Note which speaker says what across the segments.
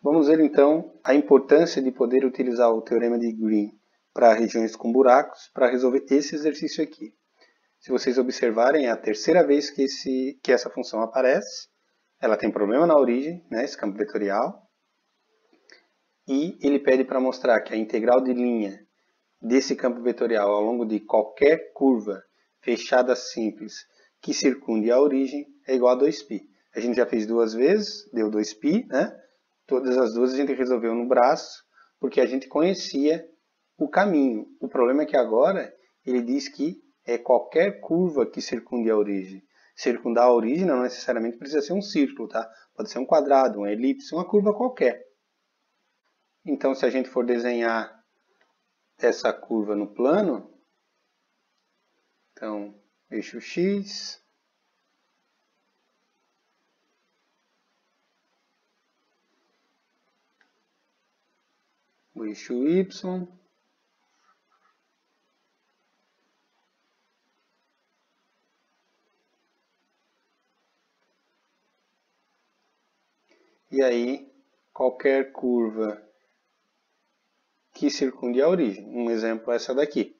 Speaker 1: Vamos ver então a importância de poder utilizar o teorema de Green para regiões com buracos para resolver esse exercício aqui. Se vocês observarem, é a terceira vez que essa função aparece. Ela tem problema na origem, né, esse campo vetorial. E ele pede para mostrar que a integral de linha desse campo vetorial ao longo de qualquer curva fechada simples que circunde a origem é igual a 2π. A gente já fez duas vezes, deu 2π, né? Todas as duas a gente resolveu no braço, porque a gente conhecia o caminho. O problema é que agora ele diz que é qualquer curva que circunde a origem. Circundar a origem não necessariamente precisa ser um círculo, tá? Pode ser um quadrado, uma elipse, uma curva qualquer. Então, se a gente for desenhar essa curva no plano, então, eixo X, o eixo Y, e aí qualquer curva que circunde a origem. Um exemplo é essa daqui.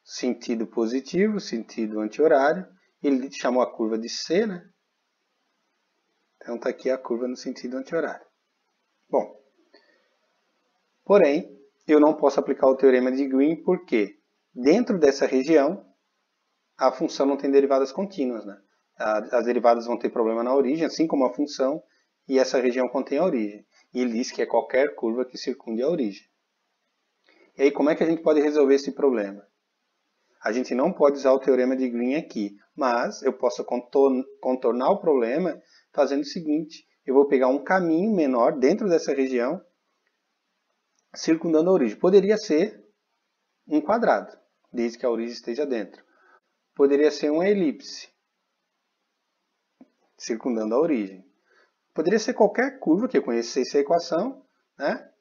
Speaker 1: Sentido positivo, sentido anti-horário. Ele chamou a curva de C, né? Então está aqui a curva no sentido anti-horário. Bom, porém, eu não posso aplicar o teorema de Green porque dentro dessa região a função não tem derivadas contínuas, né? As derivadas vão ter problema na origem, assim como a função, e essa região contém a origem. E ele diz que é qualquer curva que circunde a origem. E aí, como é que a gente pode resolver esse problema? A gente não pode usar o teorema de Green aqui, mas eu posso contornar o problema fazendo o seguinte: eu vou pegar um caminho menor dentro dessa região, circundando a origem. Poderia ser um quadrado, desde que a origem esteja dentro. Poderia ser uma elipse, circundando a origem. Poderia ser qualquer curva que eu conhecesse a equação, né,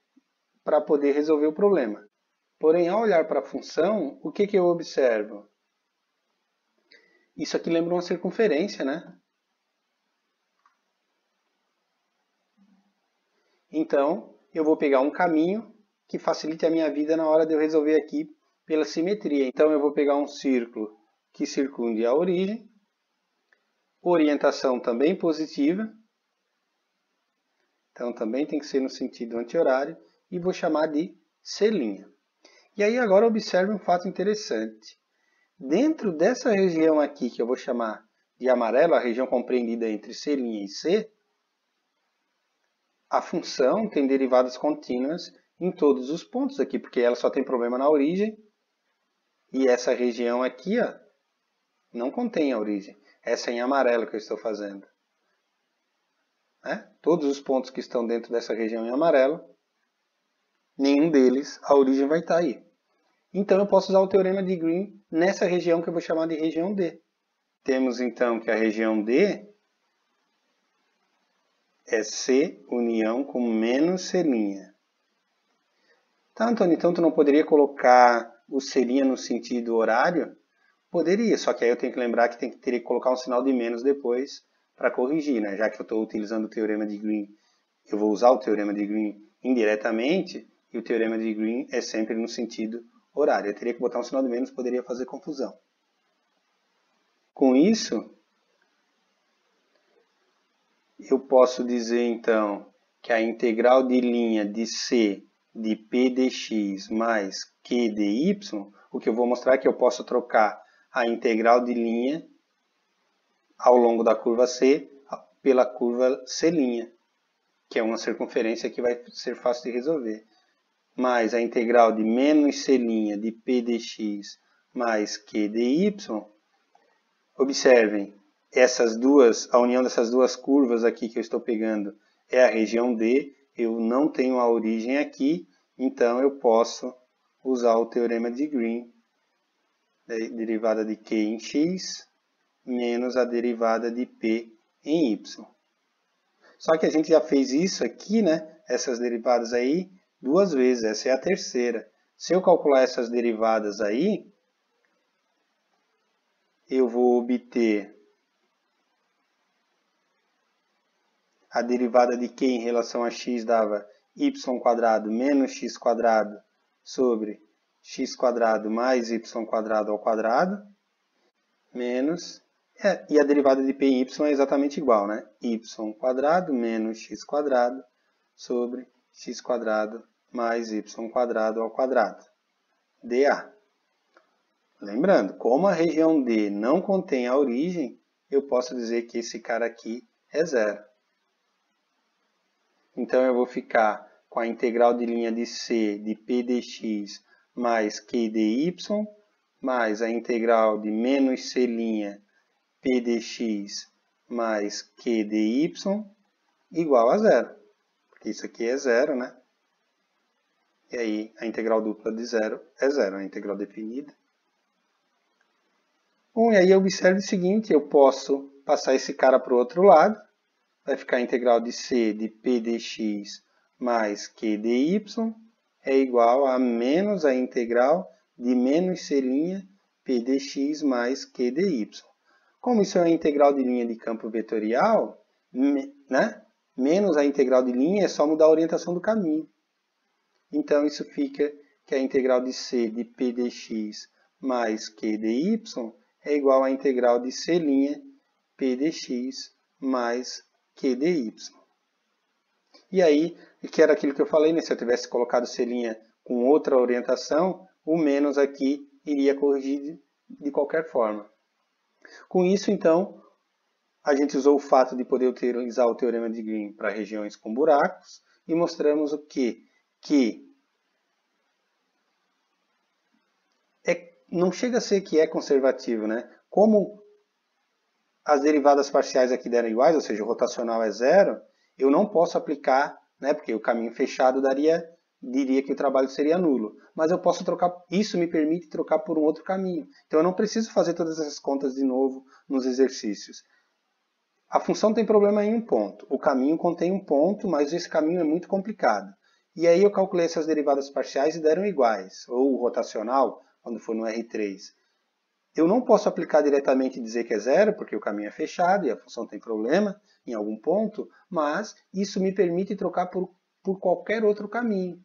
Speaker 1: para poder resolver o problema. Porém, ao olhar para a função, o que eu observo? Isso aqui lembra uma circunferência, né? Então, eu vou pegar um caminho que facilite a minha vida na hora de eu resolver aqui pela simetria. Então, eu vou pegar um círculo que circunde a origem, orientação também positiva, então também tem que ser no sentido anti-horário, e vou chamar de C'. E aí agora observe um fato interessante. Dentro dessa região aqui, que eu vou chamar de amarelo, a região compreendida entre C' e C, a função tem derivadas contínuas em todos os pontos aqui, porque ela só tem problema na origem, e essa região aqui, ó, não contém a origem. Essa é em amarelo que eu estou fazendo. Todos os pontos que estão dentro dessa região em amarelo, nenhum deles, a origem vai estar aí. Então eu posso usar o teorema de Green nessa região que eu vou chamar de região D. Temos então que a região D é C união com menos C'. Tá, Antônio, então tu não poderia colocar o C' no sentido horário? Poderia, só que aí eu tenho que lembrar que teria que colocar um sinal de menos depois para corrigir, né? Já que eu estou utilizando o teorema de Green, eu vou usar o teorema de Green indiretamente, e o teorema de Green é sempre no sentido horário. Eu teria que botar um sinal de menos, poderia fazer confusão. Com isso, eu posso dizer então que a integral de linha de C de P dx mais Q dy, o que eu vou mostrar é que eu posso trocar a integral de linha ao longo da curva C pela curva C', que é uma circunferência que vai ser fácil de resolver. Mais a integral de menos C' de P dx mais Q dy. Observem, a união dessas duas curvas aqui que eu estou pegando é a região D. Eu não tenho a origem aqui, então eu posso usar o teorema de Green, derivada de Q em x, menos a derivada de P em y. Só que a gente já fez isso aqui, né? Essas derivadas aí, duas vezes. Essa é a terceira. Se eu calcular essas derivadas aí, eu vou obter a derivada de q em relação a x dava y² menos x² sobre x² mais y² ao quadrado, menos, e a derivada de p em y é exatamente igual, né? y² menos x² sobre x² mais y² ao quadrado, dA. Lembrando, como a região D não contém a origem, eu posso dizer que esse cara aqui é zero. Então, eu vou ficar com a integral de linha de C de P dx mais Q dy, mais a integral de menos C' P dx mais Q dy igual a zero. Porque isso aqui é zero, né? E aí, a integral dupla de zero é zero, a integral definida. Bom, e aí observe o seguinte, eu posso passar esse cara para o outro lado. Vai ficar a integral de C de P dx mais Q dy é igual a menos a integral de menos C' P dx mais Q dy. Como isso é uma integral de linha de campo vetorial, né? Menos a integral de linha é só mudar a orientação do caminho. Então, isso fica que a integral de C de P dx mais Q dy é igual à integral de C' P dx mais Q dy. E aí, que era aquilo que eu falei, né? Se eu tivesse colocado C' com outra orientação, o menos aqui iria corrigir de qualquer forma. Com isso, então, a gente usou o fato de poder utilizar o teorema de Green para regiões com buracos e mostramos o quê? Que não chega a ser que é conservativo, né? Como as derivadas parciais aqui deram iguais, ou seja, o rotacional é zero, eu não posso aplicar, né? Porque o caminho fechado diria que o trabalho seria nulo. Mas eu posso trocar, isso me permite trocar por um outro caminho. Então eu não preciso fazer todas essas contas de novo nos exercícios. A função tem problema em um ponto. O caminho contém um ponto, mas esse caminho é muito complicado. E aí eu calculei essas derivadas parciais e deram iguais. Ou o rotacional, quando for no R3. Eu não posso aplicar diretamente e dizer que é zero, porque o caminho é fechado e a função tem problema em algum ponto, mas isso me permite trocar por qualquer outro caminho.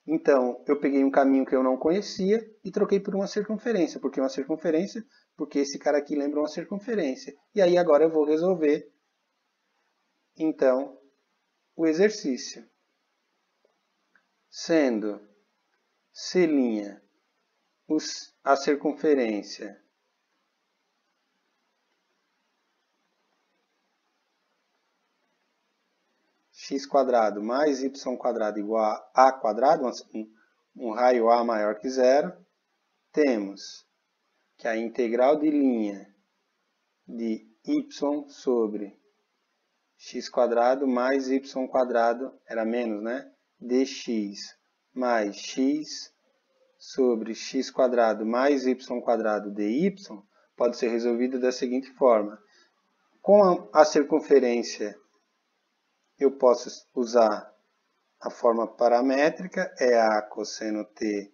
Speaker 1: Então, eu peguei um caminho que eu não conhecia e troquei por uma circunferência. Por que uma circunferência? Porque esse cara aqui lembra uma circunferência. E aí agora eu vou resolver, então, o exercício. Sendo C' a circunferência x² mais y² igual a A², um raio A maior que zero, temos que a integral de linha de y sobre x² mais y² era menos, né? Dx mais x sobre x² mais y² dy pode ser resolvido da seguinte forma. Com a circunferência, eu posso usar a forma paramétrica, é A cosseno t,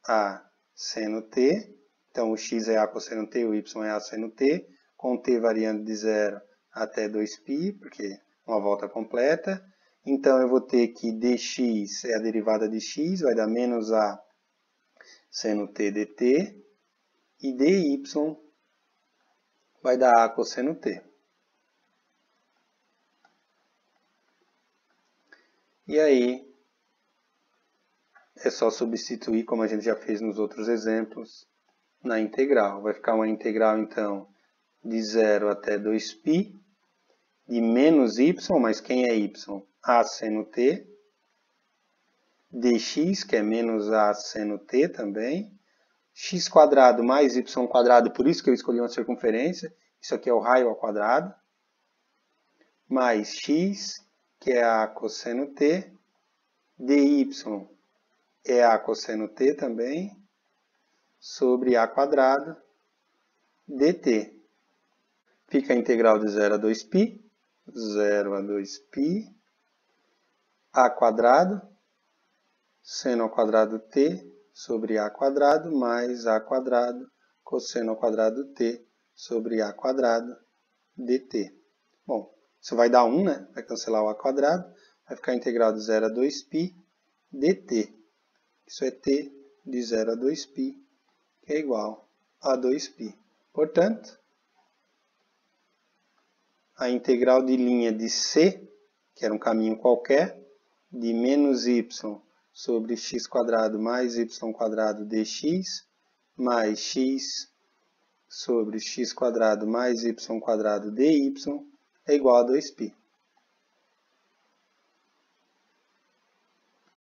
Speaker 1: A seno t. Então, o x é A cosseno t, o y é A seno t, com t variando de 0 até 2π, porque uma volta completa. Então, eu vou ter que dx é a derivada de x, vai dar menos A seno t dt, e dy vai dar A cosseno t. E aí, é só substituir, como a gente já fez nos outros exemplos, na integral. Vai ficar uma integral, então, de 0 até 2π, de menos y, mas quem é y? A seno t, dx, que é menos A seno t também, x² mais y², por isso que eu escolhi uma circunferência, isso aqui é o raio ao quadrado, mais x, que é A cosseno t, dy é A cosseno t também, sobre A², dt. Fica a integral de 0 a 2π, 0 a 2π, A², seno ao quadrado t, sobre A² mais A², cosseno ao quadrado t, sobre A², dt. Bom, Isso vai dar 1, né? Vai cancelar o a quadrado. Vai ficar a integral de 0 a 2π dt. Isso é t de 0 a 2π, que é igual a 2π. Portanto, a integral de linha de C, que era um caminho qualquer, de menos y sobre x² mais y² dx, mais x sobre x² mais y² dy, é igual a 2π.